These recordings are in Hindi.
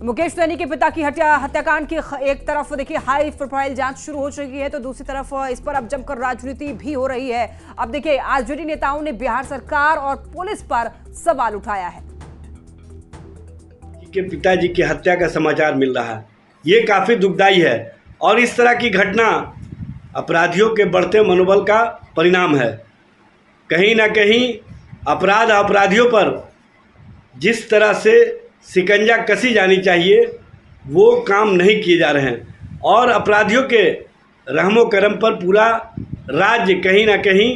मुकेश सैनी के पिता की हत्याकांड की एक तरफ देखिए हाई प्रोफाइल जांच शुरू हो चुकी है, तो दूसरी तरफ इस पर अब जमकर राजनीति भी हो रही है। अब देखिए आरजेडी नेताओं ने बिहार सरकार और पुलिस पर सवाल उठाया है। के पिताजी की हत्या का समाचार मिल रहा है, ये काफी दुखदाई है और इस तरह की घटना अपराधियों के बढ़ते मनोबल का परिणाम है। कहीं ना कहीं अपराधियों पर जिस तरह से शिकंजा कसी जानी चाहिए वो काम नहीं किए जा रहे हैं और अपराधियों के रहमो करम पर पूरा राज्य कहीं ना कहीं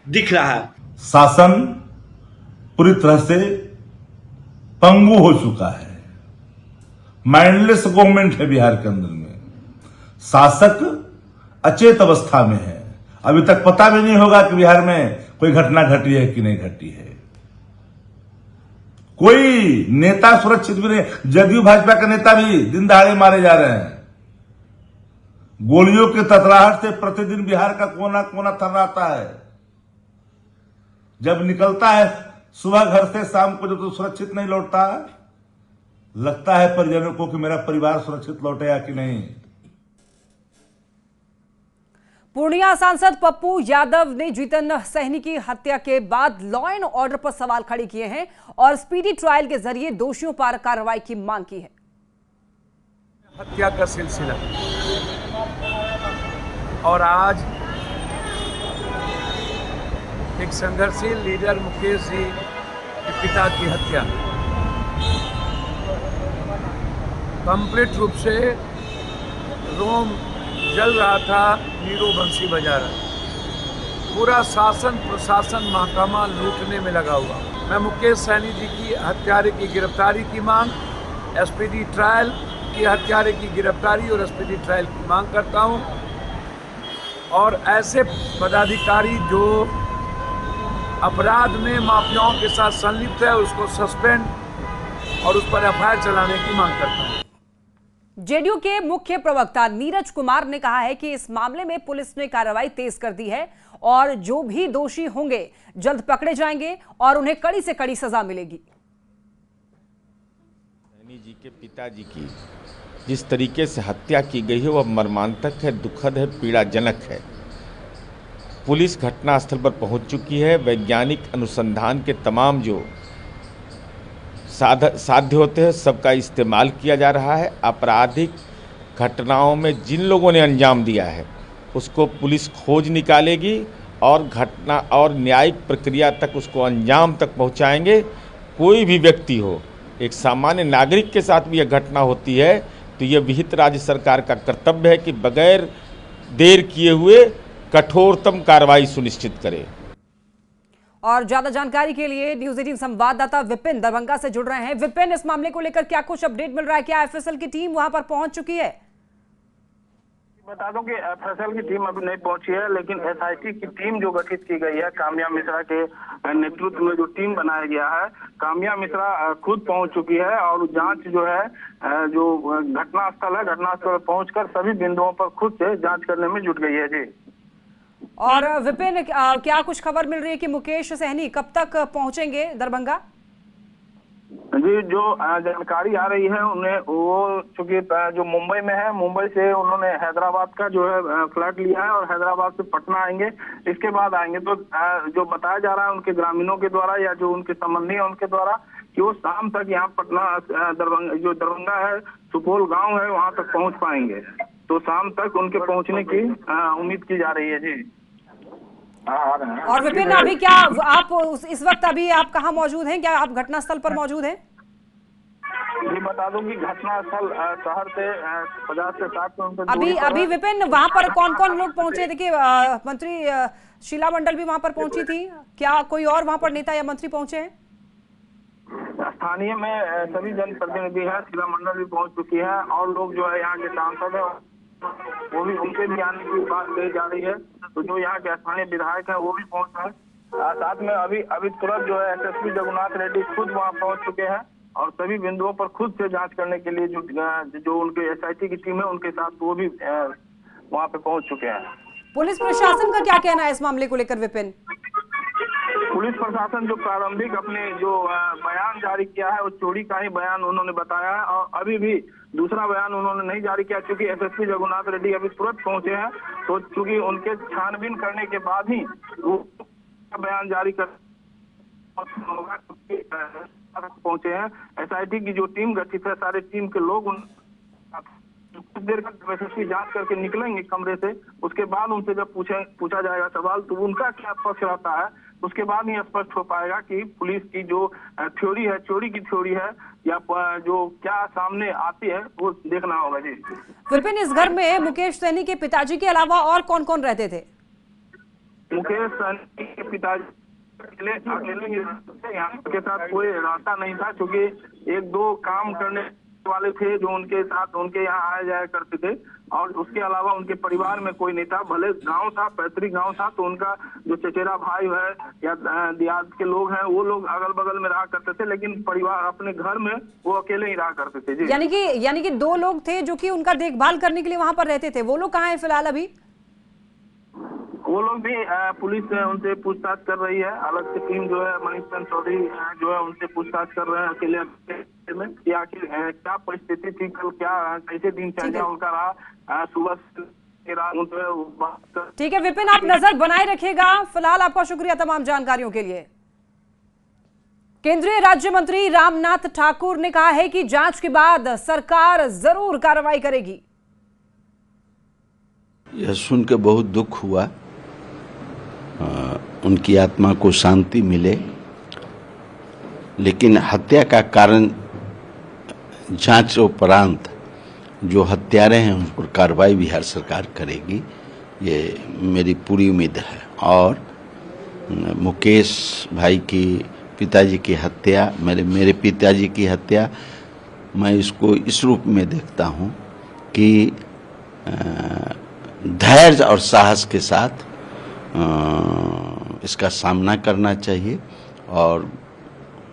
दिख रहा है। शासन पूरी तरह से पंगु हो चुका है। माइंडलेस गवर्नमेंट है बिहार के अंदर में। शासक अचेत अवस्था में है। अभी तक पता भी नहीं होगा कि बिहार में कोई घटना घटी है कि नहीं घटी है। कोई नेता सुरक्षित भी नहीं। जदयू भाजपा के नेता भी दिन दहाड़े मारे जा रहे हैं। गोलियों के ततराहट से प्रतिदिन बिहार का कोना कोना थर्राता है। जब निकलता है सुबह घर से शाम को, जब तो सुरक्षित नहीं लौटता, लगता है परिजनों को कि मेरा परिवार सुरक्षित लौटेगा कि नहीं। पूर्णिया सांसद पप्पू यादव ने जीतन सहनी की हत्या के बाद लॉ एंड ऑर्डर पर सवाल खड़े किए हैं और स्पीडी ट्रायल के जरिए दोषियों पर कार्रवाई की मांग की है। हत्या का सिलसिला और आज एक संघर्षशील लीडर मुकेश जी के पिता की हत्या कंप्लीट रूप से रोम जल रहा था, नीरो बंसी बजा रहा। पूरा शासन प्रशासन महकमा लूटने में लगा हुआ। मैं मुकेश सैनी जी की हत्यारे की गिरफ्तारी की मांग, एसपीडी ट्रायल की हत्यारे की गिरफ्तारी और एसपीडी ट्रायल की मांग करता हूं और ऐसे पदाधिकारी जो अपराध में माफियाओं के साथ संलिप्त है उसको सस्पेंड और उस पर एफआईआर चलाने की मांग करता हूं। जेडीयू के मुख्य प्रवक्ता नीरज कुमार ने कहा है कि इस मामले में पुलिस ने कार्रवाई तेज कर दी है और जो भी दोषी होंगे जल्द पकड़े जाएंगे और उन्हें कड़ी से कड़ी सजा मिलेगी। सैनी जी के पिताजी की जिस तरीके से हत्या की गई है वह मर्मांतक है, दुखद है, पीड़ाजनक है। पुलिस घटनास्थल पर पहुंच चुकी है। वैज्ञानिक अनुसंधान के तमाम जो साध्य होते हैं सबका इस्तेमाल किया जा रहा है। आपराधिक घटनाओं में जिन लोगों ने अंजाम दिया है उसको पुलिस खोज निकालेगी और घटना और न्यायिक प्रक्रिया तक उसको अंजाम तक पहुंचाएंगे। कोई भी व्यक्ति हो, एक सामान्य नागरिक के साथ भी यह घटना होती है तो यह विहित राज्य सरकार का कर्तव्य है कि बगैर देर किए हुए कठोरतम कार्रवाई सुनिश्चित करे। और ज्यादा जानकारी के लिए न्यूज 18 संवाददाता विपिन दरभंगा से जुड़ रहे हैं। विपिन, इस मामले को लेकर क्या कुछ अपडेट मिल रहा है? क्या एफएसएल की टीम वहां पर पहुंच चुकी है? बता दूं कि एफएसएल की टीम अभी नहीं पहुंची है, लेकिन एसआईटी की टीम जो गठित की गई है, काम्या मिश्रा के नेतृत्व में जो टीम बनाया गया है, काम्या मिश्रा खुद पहुंच चुकी है और जांच जो है, जो घटनास्थल है, घटनास्थल पर पहुंचकर सभी बिंदुओं पर खुद से जांच करने में जुट गई है। जी। और विपिन, क्या कुछ खबर मिल रही है कि मुकेश सहनी कब तक पहुंचेंगे दरभंगा? जी, जो जानकारी आ रही है उन्हें, वो चूंकि जो मुंबई में है, मुंबई से उन्होंने हैदराबाद का जो है फ्लाइट लिया है और हैदराबाद से पटना आएंगे, इसके बाद आएंगे। तो जो बताया जा रहा है उनके ग्रामीणों के द्वारा या जो उनके संबंधी है उनके द्वारा कि वो शाम तक यहाँ पटना दरभंगा है, सुपौल गाँव है, वहाँ तक पहुँच पाएंगे। तो शाम तक उनके पहुँचने की उम्मीद की जा रही है। जी। और विपिन, अभी क्या आप इस वक्त अभी आप कहाँ मौजूद हैं? क्या आप घटनास्थल पर मौजूद हैं? जी, बता दूं कि घटनास्थल शहर से 50 से 60 किलोमीटर अभी विपिन, वहाँ पर कौन कौन लोग पहुंचे? देखिए, मंत्री शीला मंडल भी वहाँ पर पहुंची थी। क्या कोई और वहाँ पर नेता या मंत्री पहुंचे हैं? स्थानीय में सभी जनप्रतिनिधि है, शीला मंडल भी पहुंच चुकी है और लोग जो है यहाँ के सांसद है वो भी, उनके भी आने की बात कही जा रही है। तो जो यहाँ के स्थानीय विधायक है वो भी पहुंचे हैं। साथ में अभी तुरंत जो है एसएसपी जगन्नाथ रेड्डी खुद वहाँ पहुंच चुके हैं और सभी बिंदुओं पर खुद से जांच करने के लिए जो उनके एसआईटी की टीम है उनके साथ वो भी वहाँ पे पहुंच चुके हैं। पुलिस प्रशासन का क्या कहना है इस मामले को लेकर विपिन? पुलिस प्रशासन जो प्रारंभिक अपने जो बयान जारी किया है, वो चोरी का ही बयान उन्होंने बताया है और अभी भी दूसरा बयान उन्होंने नहीं जारी किया, क्योंकि एसएसपी जगन्नाथ रेड्डी अभी तुरंत पहुंचे हैं। तो चूंकि उनके छानबीन करने के बाद ही वो बयान जारी कर पहुंचे हैं। एसआईटी की जो टीम गठित है, सारे टीम के लोग कुछ देर का एसएसपी जांच करके निकलेंगे कमरे से। उसके बाद उनसे जब पूछा जाएगा सवाल, तो उनका क्या पक्ष रहता है, उसके बाद ही स्पष्ट हो पाएगा कि पुलिस की जो थ्योरी है, चोरी की थ्योरी है, या जो क्या सामने आती है, वो देखना होगा। जी विपिन, इस घर में मुकेश सहनी के पिताजी के अलावा और कौन कौन रहते थे? मुकेश सहनी के पिताजी अकेले ही यहाँ के साथ कोई रहता नहीं था, क्योंकि एक दो काम करने वाले थे जो उनके साथ उनके यहाँ आया जाया करते थे, और उसके अलावा उनके परिवार में कोई नहीं था। भले गांव था, पैतृक गांव था, तो उनका जो चचेरा भाई है या दियाद के लोग हैं, वो लोग अगल बगल में रहा करते थे, लेकिन परिवार अपने घर में वो अकेले ही रहा करते थे। जी यानी कि दो लोग थे जो कि उनका देखभाल करने के लिए वहां पर रहते थे। वो लोग कहाँ हैं फिलहाल अभी? वो लोग भी पुलिस उनसे पूछताछ कर रही है। अलग से टीम जो है मनीष चंद्र चौधरी जो है उनसे पूछताछ कर रहे हैं अकेले में कि आखिर क्या परिस्थिति थी, कल क्या कैसे दिनचर्या उनका रहा, सुबह से रात। ठीक है विपिन, आप नजर बनाए रखिएगा। फिलहाल आपका शुक्रिया तमाम जानकारियों के लिए। केंद्रीय राज्य मंत्री रामनाथ ठाकुर ने कहा है कि जांच के बाद सरकार जरूर कार्रवाई करेगी। यह सुन के बहुत दुख हुआ, उनकी आत्मा को शांति मिले, लेकिन हत्या का कारण जांच उपरांत जो हत्यारे हैं उन पर कार्रवाई बिहार सरकार करेगी, ये मेरी पूरी उम्मीद है। और मुकेश भाई की पिताजी की हत्या, मेरे पिताजी की हत्या, मैं इसको इस रूप में देखता हूँ कि धैर्य और साहस के साथ इसका सामना करना चाहिए और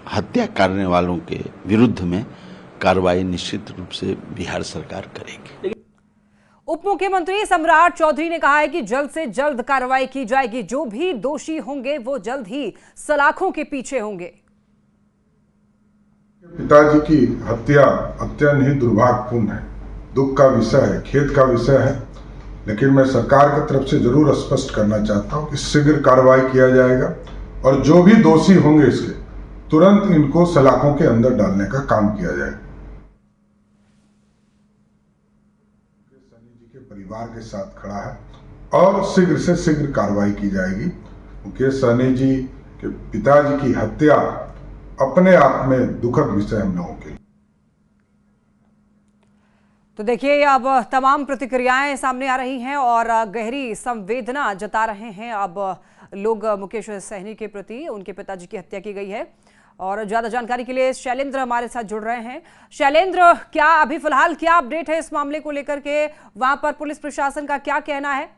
हत्या करने वालों के विरुद्ध में कार्रवाई निश्चित रूप से बिहार सरकार करेगी। उप मुख्यमंत्री सम्राट चौधरी ने कहा है कि जल्द से जल्द कार्रवाई की जाएगी। जो भी दोषी होंगे वो जल्द ही सलाखों के पीछे होंगे। पिताजी की हत्या अत्यंत ही दुर्भाग्यपूर्ण है, दुख का विषय है, खेद का विषय है, लेकिन मैं सरकार की तरफ से जरूर स्पष्ट करना चाहता हूं कि शीघ्र कार्रवाई किया जाएगा और जो भी दोषी होंगे इसके तुरंत इनको सलाखों के अंदर डालने का काम किया जाएगा। सनी जी के परिवार के साथ खड़ा है और शीघ्र से शीघ्र कार्रवाई की जाएगी। मुकेश सहनी जी के पिताजी की हत्या अपने आप में दुखद विषय हम लोगों के लिए। तो देखिए, अब तमाम प्रतिक्रियाएं सामने आ रही हैं और गहरी संवेदना जता रहे हैं अब लोग मुकेश सहनी के प्रति। उनके पिताजी की हत्या की गई है और ज्यादा जानकारी के लिए शैलेंद्र हमारे साथ जुड़ रहे हैं। शैलेंद्र, क्या अभी फिलहाल क्या अपडेट है इस मामले को लेकर के? वहां पर पुलिस प्रशासन का क्या कहना है?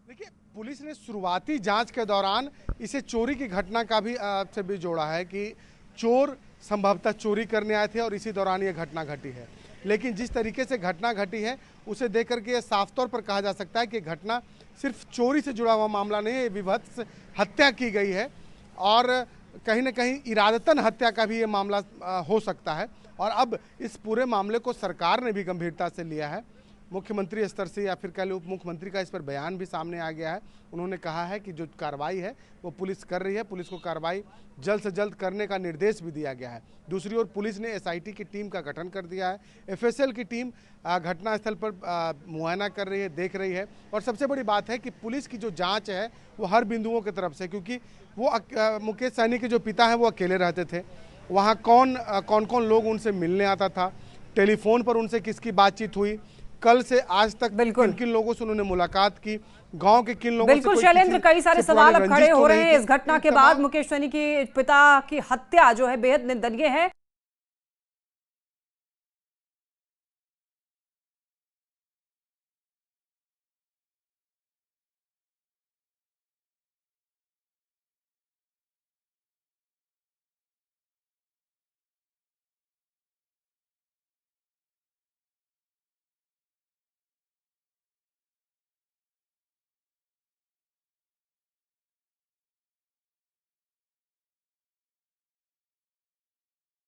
देखिए, पुलिस ने शुरुआती जांच के दौरान इसे चोरी की घटना का भी से भी जोड़ा है कि चोर संभवतः चोरी करने आए थे और इसी दौरान ये घटना घटी है। लेकिन जिस तरीके से घटना घटी है उसे देख करके ये साफ तौर पर कहा जा सकता है कि घटना सिर्फ चोरी से जुड़ा हुआ मामला नहीं है, ये विभत्स हत्या की गई है और कहीं न कहीं इरादतन हत्या का भी ये मामला हो सकता है। और अब इस पूरे मामले को सरकार ने भी गंभीरता से लिया है। मुख्यमंत्री स्तर से या फिर कह लो उप मुख्यमंत्री का इस पर बयान भी सामने आ गया है। उन्होंने कहा है कि जो कार्रवाई है वो पुलिस कर रही है, पुलिस को कार्रवाई जल्द से जल्द करने का निर्देश भी दिया गया है। दूसरी ओर पुलिस ने एसआईटी की टीम का गठन कर दिया है। एफएसएल की टीम घटनास्थल पर मुआयना कर रही है, देख रही है। और सबसे बड़ी बात है कि पुलिस की जो जाँच है वो हर बिंदुओं की तरफ से, क्योंकि वो मुकेश सहनी के जो पिता हैं वो अकेले रहते थे। वहाँ कौन कौन लोग उनसे मिलने आता था, टेलीफोन पर उनसे किसकी बातचीत हुई, कल से आज तक किन लोगों से उन्होंने मुलाकात की, गांव के किन लोगों से। बिल्कुल शैलेंद्र, कई सारे सवाल अब खड़े हो रहे हैं इस घटना के बाद। मुकेश सहनी के पिता की हत्या जो है बेहद निंदनीय है।